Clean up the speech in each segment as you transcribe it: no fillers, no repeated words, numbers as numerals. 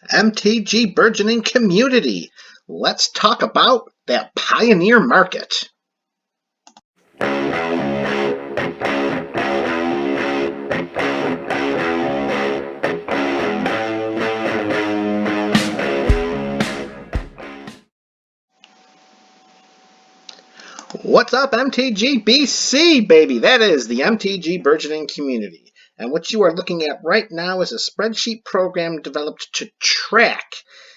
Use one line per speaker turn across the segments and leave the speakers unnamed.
MTG Burgeoning Community. Let's talk about that pioneer market. What's up, MTG BC, baby? That is the MTG Burgeoning Community. And what you are looking at right now is a spreadsheet program developed to track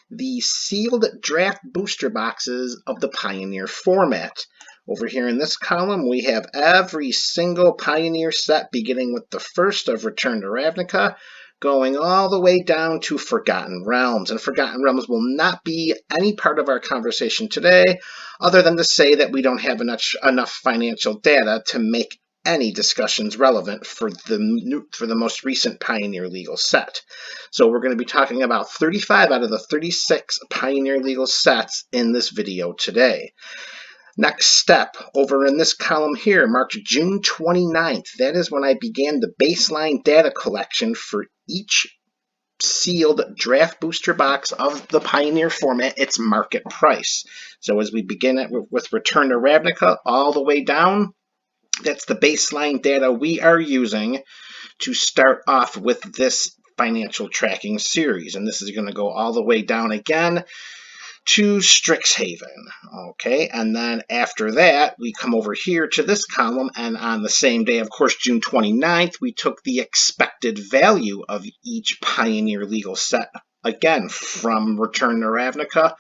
the sealed draft booster boxes of the Pioneer format. Over here in this column, we have every single Pioneer set, beginning with the first of Return to Ravnica, going all the way down to Forgotten Realms. And Forgotten Realms will not be any part of our conversation today, other than to say that we don't have enough financial data to make any discussions relevant for the most recent Pioneer Legal set. So we're going to be talking about 35 out of the 36 Pioneer Legal sets in this video today. Next step, over in this column here, marked June 29th. That is when I began the baseline data collection for each sealed draft booster box of the Pioneer format, its market price. So as we begin it with Return to Ravnica all the way down, that's the baseline data we are using to start off with this financial tracking series. And this is going to go all the way down again to Strixhaven. Okay, and then after that, we come over here to this column, and on the same day, of course, June 29th, we took the expected value of each Pioneer Legal set, again, from Return to Ravnica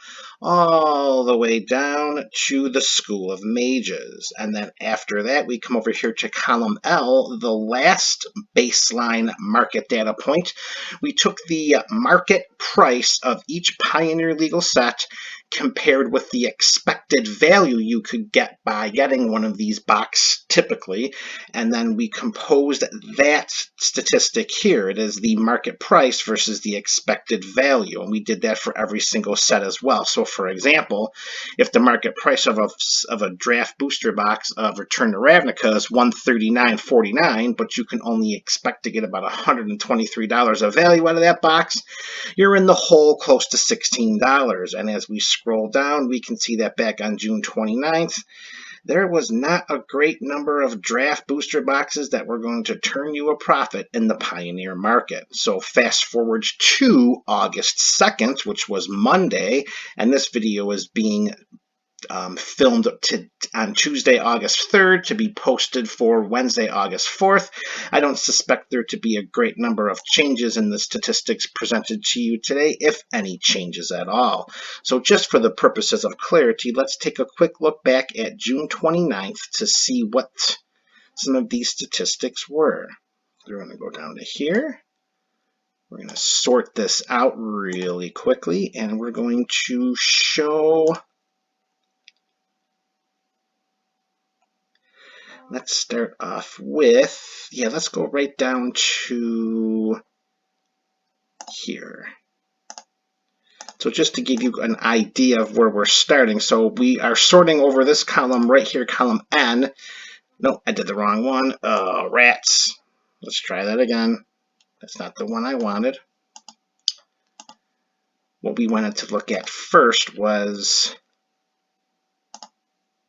all the way down to the School of Mages. And then after that, we come over here to column L, the last baseline market data point. We took the market price of each Pioneer Legal set compared with the expected value you could get by getting one of these boxes typically, and then we composed that statistic here. It is the market price versus the expected value, and we did that for every single set as well. So for example, if the market price of a draft booster box of Return to Ravnica is $139.49, but you can only expect to get about $123 of value out of that box, you're in the hole close to $16. And as we scroll down, we can see that back on June 29th, there was not a great number of draft booster boxes that were going to turn you a profit in the Pioneer market. So fast forward to August 2nd, which was Monday, and this video is being filmed on Tuesday, August 3rd, to be posted for Wednesday, August 4th. I don't suspect there to be a great number of changes in the statistics presented to you today, if any changes at all. So just for the purposes of clarity, let's take a quick look back at June 29th to see what some of these statistics were. We're going to go down to here. We're going to sort this out really quickly, and we're going to show... Let's start off with, let's go right down to here. So just to give you an idea of where we're starting, so we are sorting over this column right here, column N. No, I did the wrong one. Rats. Let's try that again. That's not the one I wanted. What we wanted to look at first was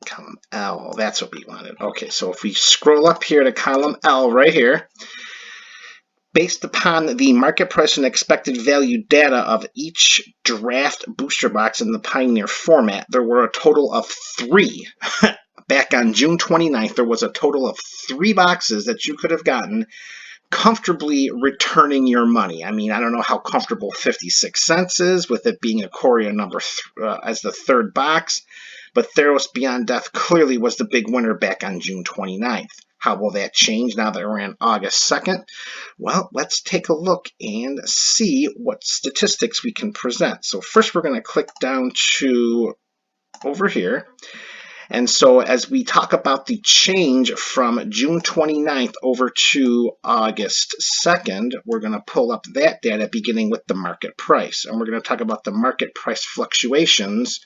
column L. That's what we wanted. Okay, so if we scroll up here to column L right here, based upon the market price and expected value data of each draft booster box in the Pioneer format, there were a total of 3. Back on June 29th, there was a total of 3 boxes that you could have gotten comfortably returning your money. I mean, I don't know how comfortable 56 cents is with it being a Courier number as the 3rd box, but Theros Beyond Death clearly was the big winner back on June 29th. How will that change now that we're on August 2nd? Well, let's take a look and see what statistics we can present. So first we're going to click down to over here. And so as we talk about the change from June 29th over to August 2nd, we're going to pull up that data beginning with the market price. And we're going to talk about the market price fluctuations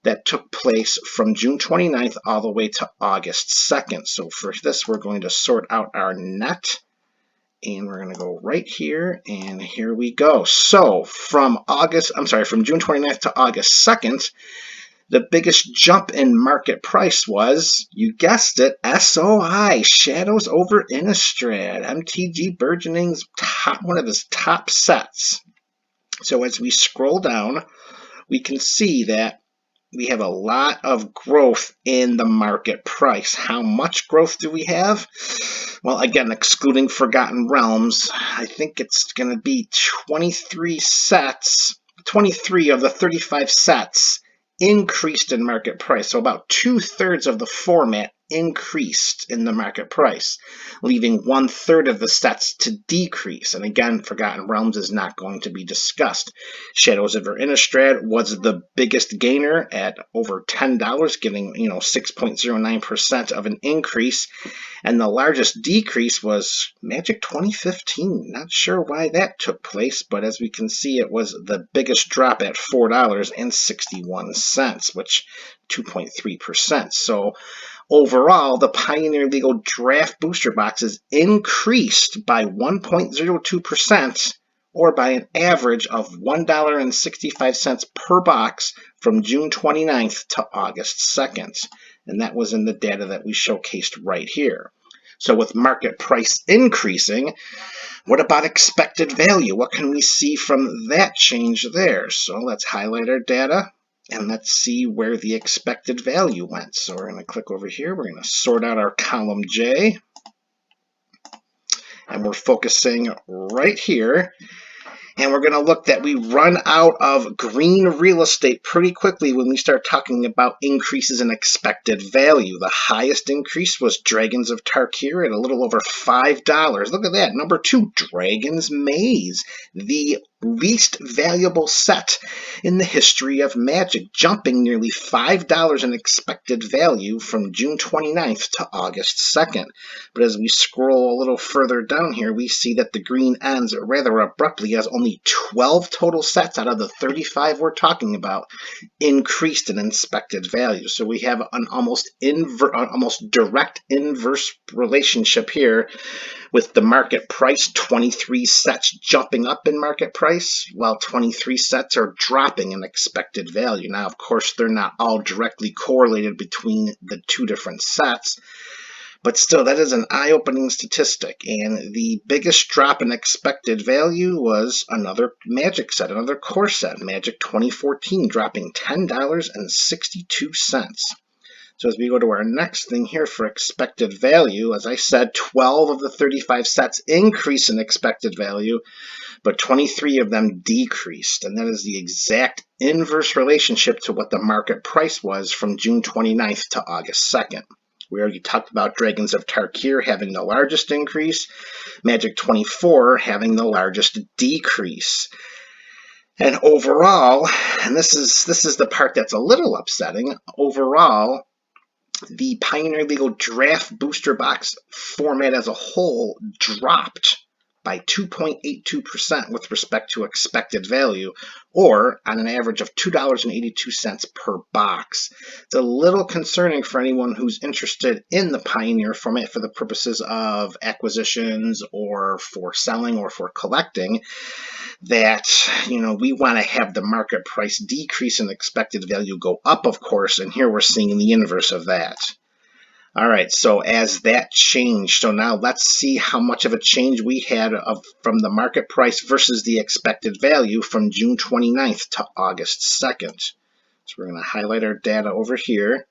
that took place from June 29th all the way to August 2nd. So for this, we're going to sort out our net And we're going to go right here, and here we go. So from June 29th to August 2nd, the biggest jump in market price was, you guessed it, SOI, Shadows over Innistrad, MTG Burgeoning's one of his top sets. So as we scroll down, we can see that we have a lot of growth in the market price. How much growth do we have? Well, again, excluding Forgotten Realms, I think it's going to be 23 sets, 23 of the 35 sets increased in market price. So about 2/3 of the format increased in the market price, leaving 1/3 of the sets to decrease. And again, Forgotten Realms is not going to be discussed. Shadows over Innistrad was the biggest gainer at over $10, giving 6.09% of an increase. And the largest decrease was Magic 2015. Not sure why that took place, but as we can see, it was the biggest drop at $4.61, which 2.3%. So overall, the Pioneer Legal Draft Booster Boxes increased by 1.02%, or by an average of $1.65 per box from June 29th to August 2nd. And that was in the data that we showcased right here. So with market price increasing, what about expected value? What can we see from that change there? So let's highlight our data, and let's see where the expected value went. So we're going to click over here. We're going to sort out our column J, and we're focusing right here. And we're going to look that we run out of green real estate pretty quickly when we start talking about increases in expected value. The highest increase was Dragons of Tarkir at a little over $5. Look at that. Number 2, Dragon's Maze, the least valuable set in the history of Magic, jumping nearly $5 in expected value from June 29th to August 2nd. But as we scroll a little further down here, we see that the green ends rather abruptly, as only 12 total sets out of the 35 we're talking about increased in expected value. So we have an almost direct inverse relationship here with the market price. 23 sets jumping up in market price, while 23 sets are dropping in expected value. Now, of course, they're not all directly correlated between the two different sets, but still, that is an eye-opening statistic. And the biggest drop in expected value was another Magic set, another core set, Magic 2014, dropping $10.62. So as we go to our next thing here for expected value, as I said, 12 of the 35 sets increase in expected value, but 23 of them decreased. And that is the exact inverse relationship to what the market price was from June 29th to August 2nd. We already talked about Dragons of Tarkir having the largest increase, Magic 24 having the largest decrease. And overall, and this is the part that's a little upsetting, overall, the Pioneer Legal Draft Booster Box format as a whole dropped by 2.82% with respect to expected value, or on an average of $2.82 per box. It's a little concerning for anyone who's interested in the Pioneer format for the purposes of acquisitions or for selling or for collecting, that we want to have the market price decrease and expected value go up, of course, and here we're seeing the inverse of that. All right, so as that changed, so now let's see how much of a change we had from the market price versus the expected value from June 29th to August 2nd. So we're going to highlight our data over here.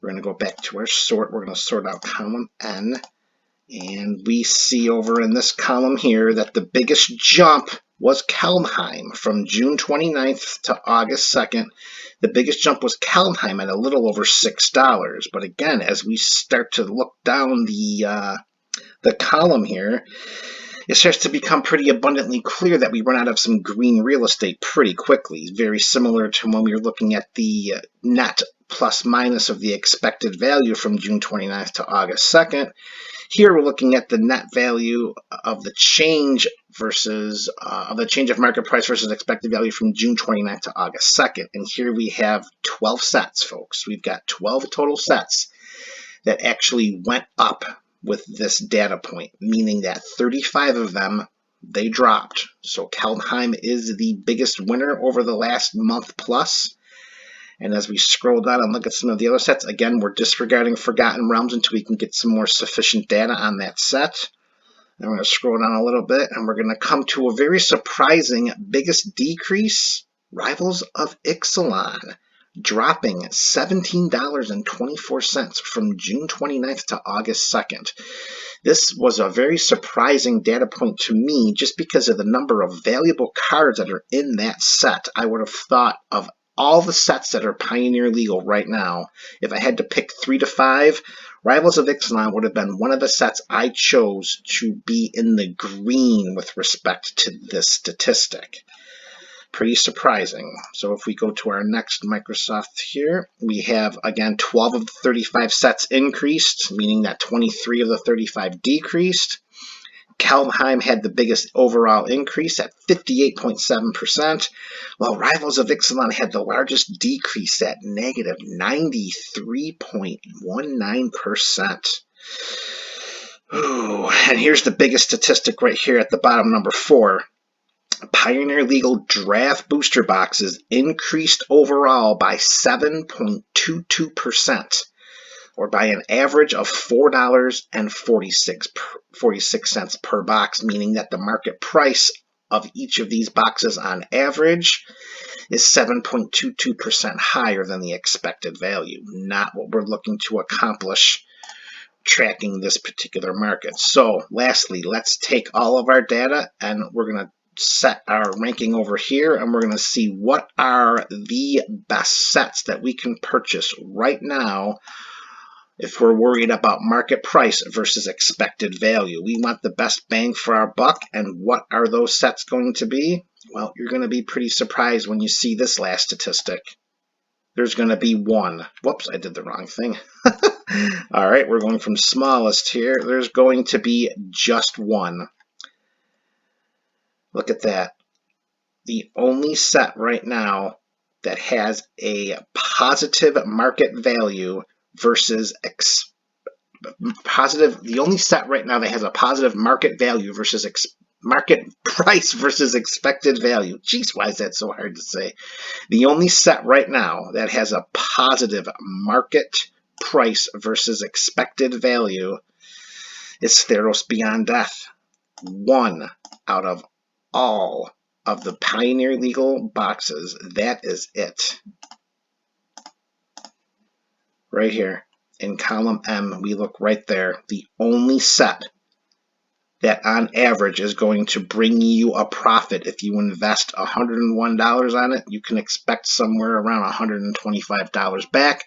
We're going to go back to our sort. We're going to sort out column N. And we see over in this column here that the biggest jump was Kelmheim from June 29th to August 2nd. The biggest jump was Kelmheim at a little over $6. But again, as we start to look down the column here, it starts to become pretty abundantly clear that we run out of some green real estate pretty quickly. Very similar to when we were looking at the net plus minus of the expected value from June 29th to August 2nd. Here we're looking at the net value of the change versus the change of market price versus expected value from June 29th to August 2nd. And here we have 12 sets, folks. We've got 12 total sets that actually went up with this data point, meaning that 35 of them, they dropped. So Kaldheim is the biggest winner over the last month plus. And as we scroll down and look at some of the other sets, again, we're disregarding Forgotten Realms until we can get some more sufficient data on that set. And we're going to scroll down a little bit, and we're going to come to a very surprising biggest decrease. Rivals of Ixalan dropping $17.24 from June 29th to August 2nd. This was a very surprising data point to me just because of the number of valuable cards that are in that set. I would have thought of all the sets that are Pioneer legal right now, if I had to pick 3 to 5, Rivals of Ixalan would have been one of the sets I chose to be in the green with respect to this statistic. Pretty surprising. So if we go to our next Microsoft here, we have, again, 12 of the 35 sets increased, meaning that 23 of the 35 decreased. Kaldheim had the biggest overall increase at 58.7%, while Rivals of Ixalan had the largest decrease at negative 93.19%. And here's the biggest statistic right here at the bottom, number 4. Pioneer Legal Draft Booster Boxes increased overall by 7.22%. or by an average of $4.46 per box, meaning that the market price of each of these boxes on average is 7.22% higher than the expected value, not what we're looking to accomplish tracking this particular market. So lastly, let's take all of our data and we're going to set our ranking over here, and we're going to see what are the best sets that we can purchase right now if we're worried about market price versus expected value. We want the best bang for our buck, and what are those sets going to be? Well, you're going to be pretty surprised when you see this last statistic. There's going to be one. Whoops, I did the wrong thing. All right, we're going from smallest here. There's going to be just one. Look at that. The only set right now that has a positive market value versus the only set right now that has a positive market value versus market price versus expected value. Jeez, why is that so hard to say? The only set right now that has a positive market price versus expected value is Theros Beyond Death. One out of all of the Pioneer Legal boxes, that is it. Right here in column M, we look right there. The only set that on average is going to bring you a profit. If you invest $101 on it, you can expect somewhere around $125 back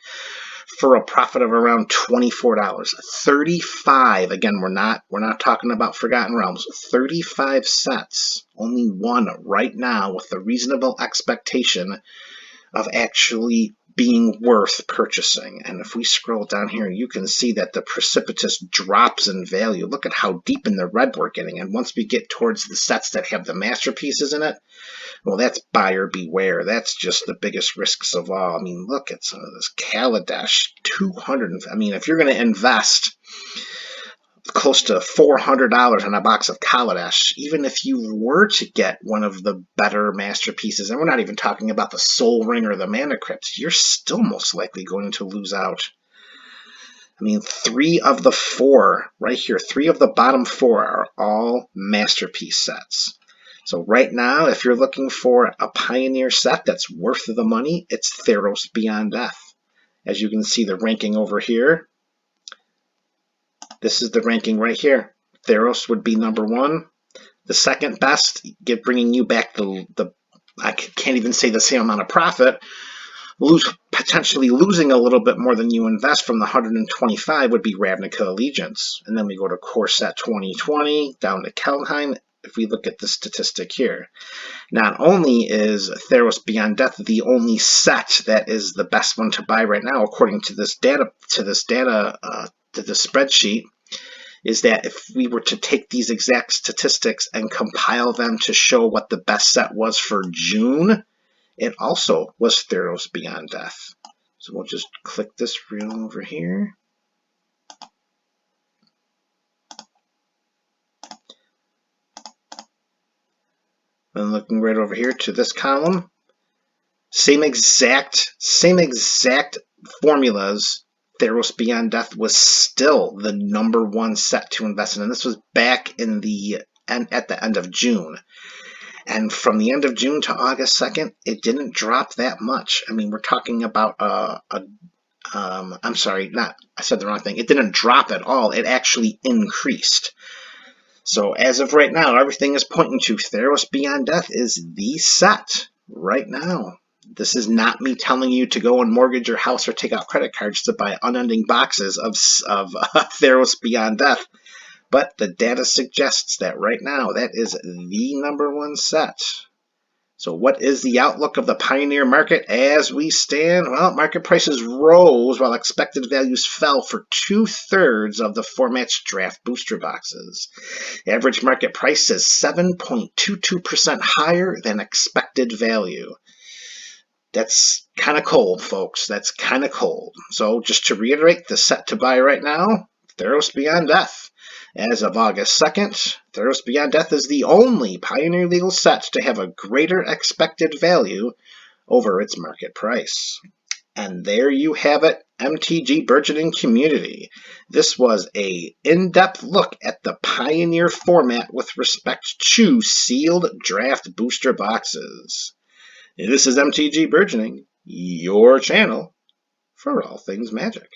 for a profit of around $24. 35, again, we're not talking about Forgotten Realms. 35 sets, only one right now with a reasonable expectation of actually being worth purchasing. And if we scroll down here, you can see that the precipitous drops in value. Look at how deep in the red we're getting. And once we get towards the sets that have the masterpieces in it, well, that's buyer beware. That's just the biggest risks of all. I mean, look at some of this Kaladesh, 200. I mean, if you're going to invest close to $400 on a box of Kaladesh, even if you were to get one of the better masterpieces, and we're not even talking about the Soul Ring or the Mana Crypt, you're still most likely going to lose out. I mean, 3 of the 4 right here, 3 of the bottom 4 are all masterpiece sets. So right now, if you're looking for a Pioneer set that's worth the money, it's Theros Beyond Death. As you can see the ranking over here, this is the ranking right here. Theros would be number 1. The second best, bringing you back I can't even say the same amount of profit, potentially losing a little bit more than you invest from the 125 would be Ravnica Allegiance. And then we go to Core Set 2020, down to Kaldheim. If we look at the statistic here, not only is Theros Beyond Death the only set that is the best one to buy right now, according to this spreadsheet, is that if we were to take these exact statistics and compile them to show what the best set was for June, it also was Theros Beyond Death. So we'll just click this reel over here. And looking right over here to this column, same exact formulas. Theros Beyond Death was still the #1 set to invest in, and this was back in at the end of June. And from the end of June to August 2nd, it didn't drop that much. I mean, we're talking about I'm sorry, I said the wrong thing. It didn't drop at all. It actually increased. So as of right now, everything is pointing to Theros Beyond Death is the set right now. This is not me telling you to go and mortgage your house or take out credit cards to buy unending boxes of Theros Beyond Death. But the data suggests that right now, that is the #1 set. So what is the outlook of the Pioneer market as we stand? Well, market prices rose while expected values fell for 2/3 of the format's draft booster boxes. Average market price is 7.22% higher than expected value. That's kind of cold, folks. That's kind of cold. So just to reiterate, the set to buy right now, Theros Beyond Death. As of August 2nd, Theros Beyond Death is the only Pioneer legal set to have a greater expected value over its market price. And there you have it, MTG Burgeoning Community. This was an in-depth look at the Pioneer format with respect to sealed draft booster boxes. This is MTG Burgeoning, your channel for all things magic.